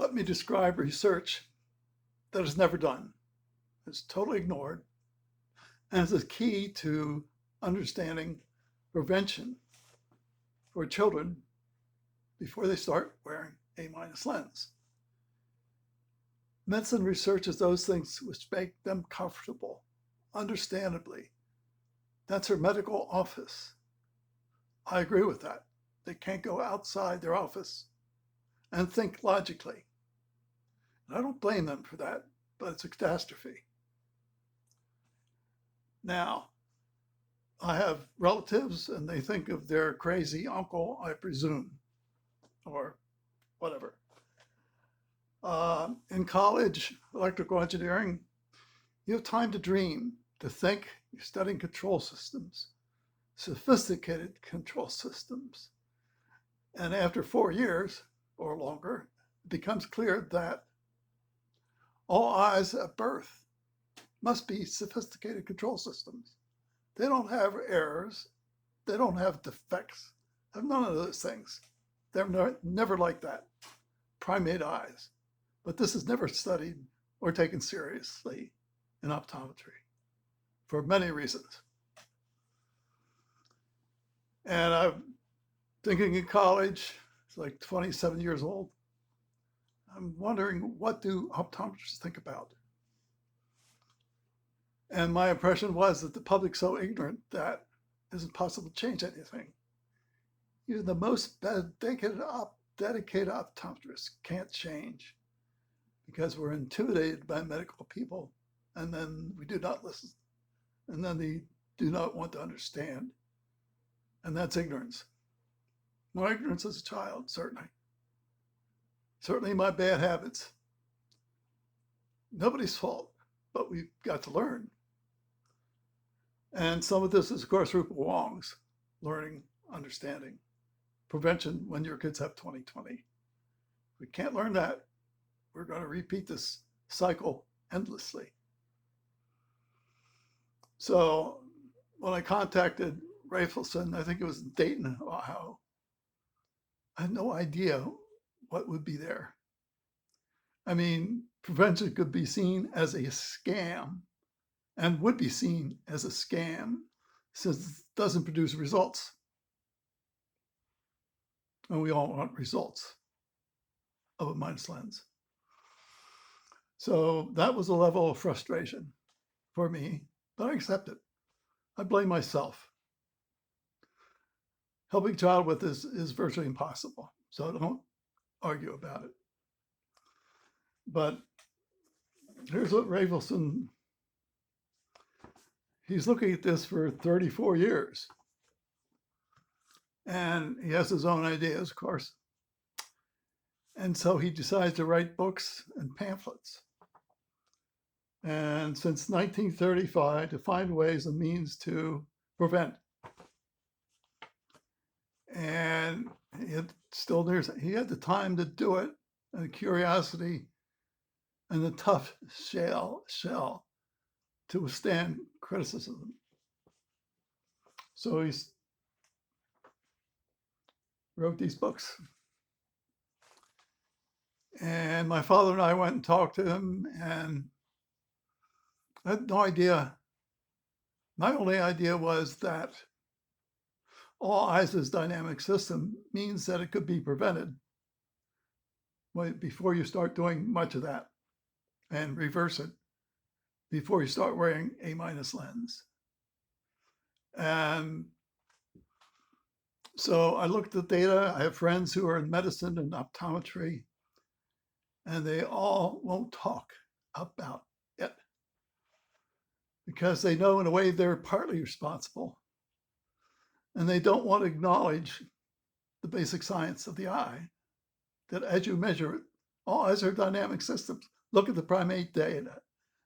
let me describe research that is never done. It's totally ignored and is a key to understanding prevention for children before they start wearing A- lens. Medicine researches those things which make them comfortable, understandably. That's her medical office. I agree with that. They can't go outside their office and think logically. And I don't blame them for that, but it's a catastrophe. Now, I have relatives and they think of their crazy uncle, I presume, or whatever. In college, electrical engineering, you have time to dream, to think. You're studying control systems, sophisticated control systems. And after 4 years or longer, it becomes clear that all eyes at birth must be sophisticated control systems. They don't have errors. They don't have defects. They have none of those things. They're never like that. Primate eyes. But this is never studied or taken seriously in optometry for many reasons. And I'm thinking in college, it's like 27 years old. I'm wondering, what do optometrists think about? And my impression was that the public's so ignorant that it isn't possible to change anything. Even the most dedicated optometrists can't change because we're intimidated by medical people, and then we do not listen, and then they do not want to understand. And that's ignorance. My ignorance as a child, certainly. Certainly my bad habits. Nobody's fault, but we've got to learn. And some of this is, of course, Rupert Wong's learning, understanding, prevention when your kids have 20/20. If we can't learn that, we're going to repeat this cycle endlessly. So when I contacted Raphaelson, I think it was in Dayton, Ohio, I had no idea what would be there. I mean, prevention could be seen as a scam and would be seen as a scam since it doesn't produce results. And we all want results of a minus lens. So that was a level of frustration for me, but I accept it. I blame myself. Helping a child with this is virtually impossible, so don't argue about it. But here's what Raphaelson, he's looking at this for 34 years. And he has his own ideas, of course. And so he decides to write books and pamphlets. And since 1935, to find ways and means to prevent. And he had the time to do it, and the curiosity and the tough shell to withstand criticism. So he wrote these books. And my father and I went and talked to him, and I had no idea. My only idea was that all eyes' dynamic system means that it could be prevented before you start doing much of that, and reverse it before you start wearing A- lens. And so I looked at data. I have friends who are in medicine and optometry, and they all won't talk about it because they know in a way they're partly responsible. And they don't want to acknowledge the basic science of the eye, that as you measure it, all eyes are dynamic systems. Look at the primate data,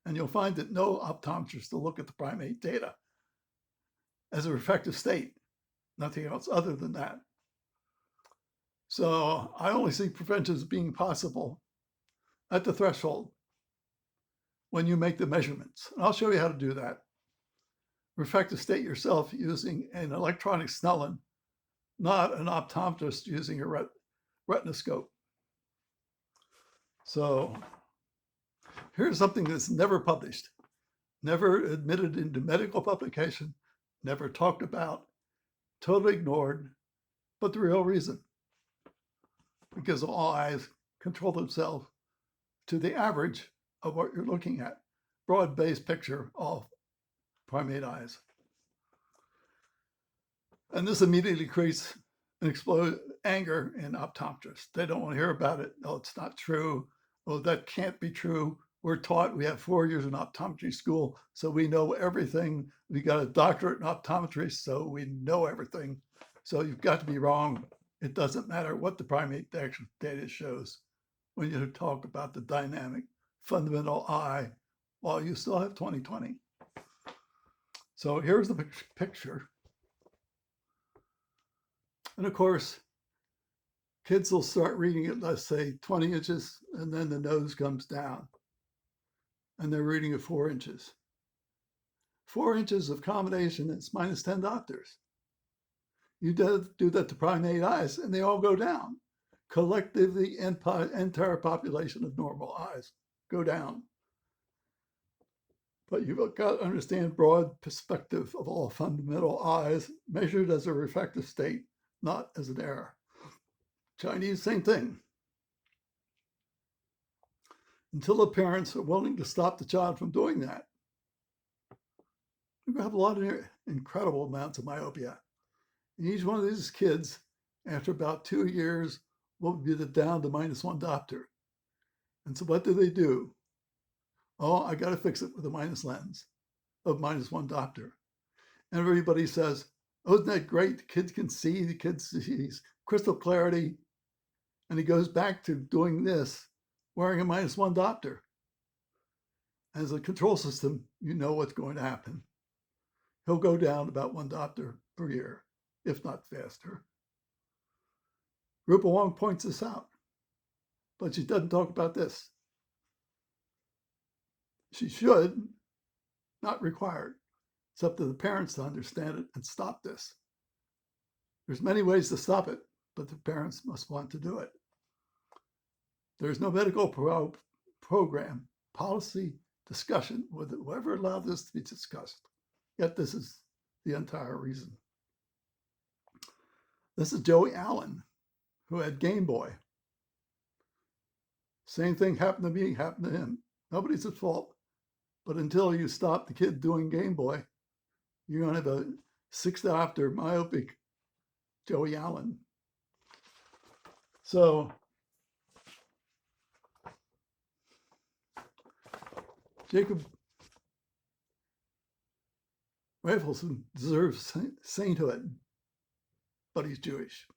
and you'll find that no optometrist will look at the primate data as a refractive state, nothing else other than that. So I only see prevention as being possible at the threshold when you make the measurements. And I'll show you how to do that. Refractive state yourself using an electronic Snellen, not an optometrist using a retinoscope. So here's something that's never published, never admitted into medical publication, never talked about, totally ignored, but the real reason. Because all eyes control themselves to the average of what you're looking at. Broad-based picture of primate eyes. And this immediately creates an anger in optometrists. They don't want to hear about it. No, it's not true. Oh, that can't be true. We're taught, we have 4 years in optometry school, so we know everything. We got a doctorate in optometry, so we know everything. So you've got to be wrong. It doesn't matter what the primate data shows when you talk about the dynamic, fundamental eye, while you still have 20/20. So here's the picture. And of course, kids will start reading it, let's say 20 inches, and then the nose comes down. And they're reading at 4 inches. 4 inches of accommodation, it's minus 10 diopters. You do that to primate eyes, and they all go down. Collectively, entire population of normal eyes go down. But you've got to understand broad perspective of all fundamental eyes measured as a refractive state, not as an error. Chinese, same thing. Until the parents are willing to stop the child from doing that, you have a lot of incredible amounts of myopia. And each one of these kids, after about 2 years, will be down to minus 1 diopter. And so what do? Oh, I got to fix it with a minus lens of minus 1 diopter. And everybody says, oh, isn't that great? The kids can see, the kids see crystal clarity. And he goes back to doing this, wearing a minus 1 diopter. As a control system, you know what's going to happen. He'll go down about 1 diopter per year, if not faster. Rupa Wong points this out, but she doesn't talk about this. She should, not required. It's up to the parents to understand it and stop this. There's many ways to stop it, but the parents must want to do it. There's no medical program, policy, discussion with whoever allowed this to be discussed. Yet this is the entire reason. This is Joey Allen, who had Game Boy. Same thing happened to me, happened to him. Nobody's at fault. But until you stop the kid doing Game Boy, you're going to have a 6 diopter myopic Joey Allen. So Jacob Raphaelson deserves sainthood, but he's Jewish.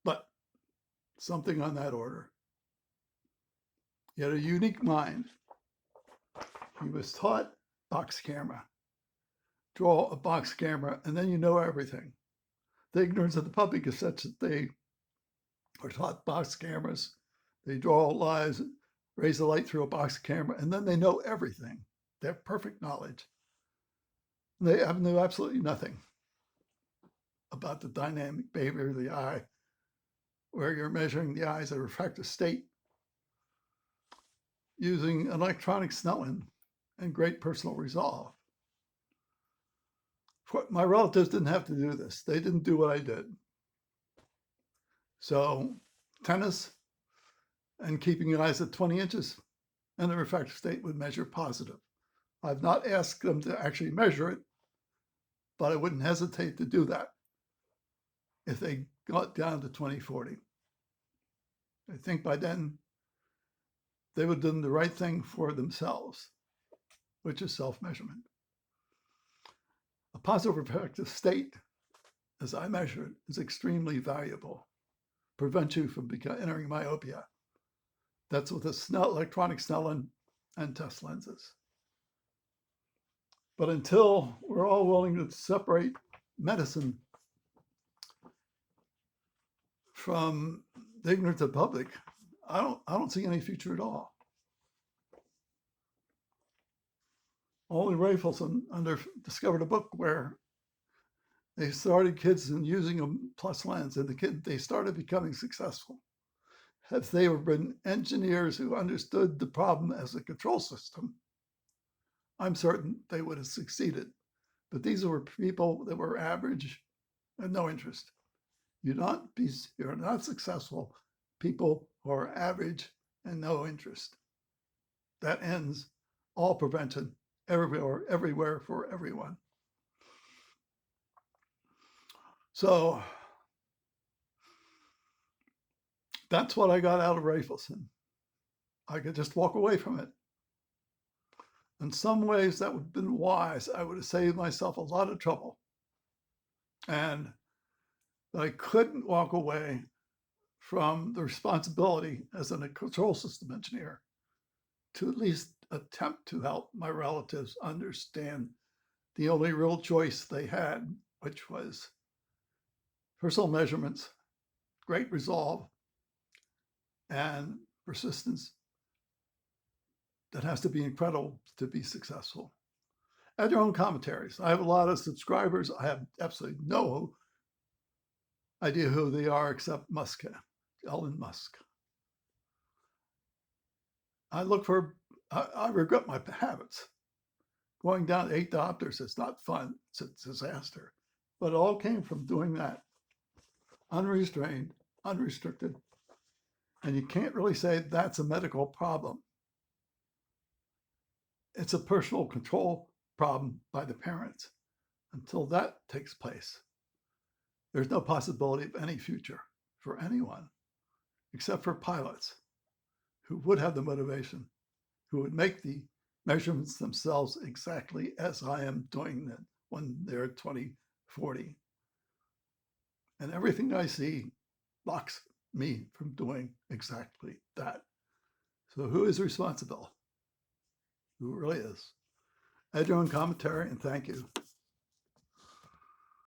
But something on that order. He had a unique mind. He was taught box camera. Draw a box camera, and then you know everything. The ignorance of the public is such that they are taught box cameras. They draw lines, raise the light through a box camera, and then they know everything. They have perfect knowledge. They know absolutely nothing about the dynamic behavior of the eye, where you're measuring the eye's refractive state using electronic Snellen and great personal resolve. My relatives didn't have to do this. They didn't do what I did. So tennis and keeping your eyes at 20 inches, and the refractive state would measure positive. I've not asked them to actually measure it, but I wouldn't hesitate to do that if they got down to 20/40. I think by then they would have done the right thing for themselves, which is self-measurement. A positive refractive state, as I measure it, is extremely valuable. Prevents you from entering myopia. That's with a electronic Snellen and test lenses. But until we're all willing to separate medicine from the ignorance of the public, I don't see any future at all. Only Raphaelson discovered a book where they started kids in using a plus lens, and they started becoming successful. if they were been engineers who understood the problem as a control system, I'm certain they would have succeeded. But these were people that were average and no interest. You're not successful people who are average and no interest. That ends all prevention everywhere for everyone. So that's what I got out of Raphaelson. I could just walk away from it. In some ways, that would have been wise. I would have saved myself a lot of trouble. And I couldn't walk away from the responsibility as a control system engineer to at least attempt to help my relatives understand the only real choice they had, which was personal measurements, great resolve, and persistence that has to be incredible to be successful. Add your own commentaries. I have a lot of subscribers. I have absolutely no idea who they are except Musk, Elon Musk. I regret my habits. Going down to 8 doctors is not fun. It's a disaster. But it all came from doing that. Unrestrained, unrestricted. And you can't really say that's a medical problem. It's a personal control problem by the parents. Until that takes place, there's no possibility of any future for anyone, except for pilots who would have the motivation, who would make the measurements themselves exactly as I am doing them when they're 2040. And everything I see blocks me from doing exactly that. So who is responsible? Who really is? Add your own commentary, and thank you.